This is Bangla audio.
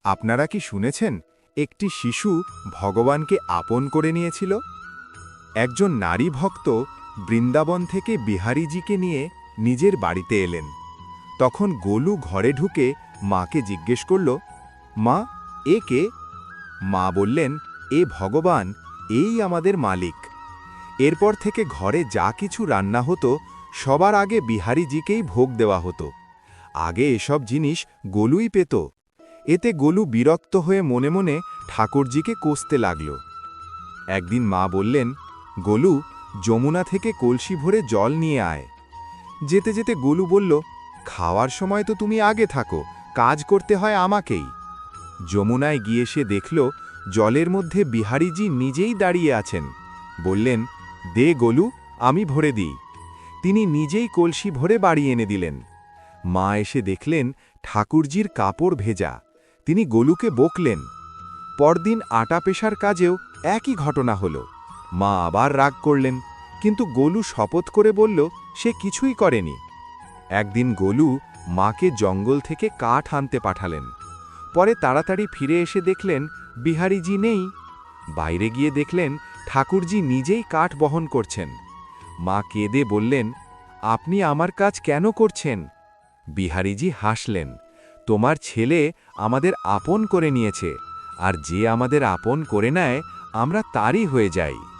আপনারা কি শুনেছেন একটি শিশু ভগবানকে আপন করে নিয়েছিল? একজন নারী ভক্ত বৃন্দাবন থেকে বিহারীজিকে নিয়ে নিজের বাড়িতে এলেন। তখন গোলু ঘরে ঢুকে মাকে জিজ্ঞেস করল, মা, এ কে? মা বললেন, এ ভগবান, এই আমাদের মালিক। এরপর থেকে ঘরে যা কিছু রান্না হতো সবার আগে বিহারীজিকেই ভোগ দেওয়া হতো। আগে এসব জিনিস গোলুই পেত। এতে গোলু বিরক্ত হয়ে মনে মনে ঠাকুরজিকে কষতে লাগল। একদিন মা বললেন, গোলু, যমুনা থেকে কলসি ভরে জল নিয়ে আয়। যেতে যেতে গোলু বলল, খাওয়ার সময় তো তুমি আগে থাকো, কাজ করতে হয় আমাকেই। যমুনায় গিয়ে সে দেখল জলের মধ্যে বিহারীজি নিজেই দাঁড়িয়ে আছেন। বললেন, দে গোলু, আমি ভরে দিই। তিনি নিজেই কলসি ভরে বাড়ি এনে দিলেন। মা এসে দেখলেন ঠাকুরজির কাপড় ভেজা। তিনি গোলুকে বকলেন। পরদিন আটা পেশার কাজেও একই ঘটনা হল। মা আবার রাগ করলেন, কিন্তু গোলু শপথ করে বলল সে কিছুই করেনি। একদিন গোলু মাকে জঙ্গল থেকে কাঠ আনতে পাঠালেন। পরে তাড়াতাড়ি ফিরে এসে দেখলেন বিহারীজি নেই। বাইরে গিয়ে দেখলেন ঠাকুরজি নিজেই কাঠ বহন করছেন। মা কেঁদে বললেন, আপনি আমার কাজ কেন করছেন? বিহারীজি হাসলেন, তোমার ছেলে আমাদের আপন করে নিয়েছে, আর যে আমাদের আপন করে নেয় আমরা তারই হয়ে যাই।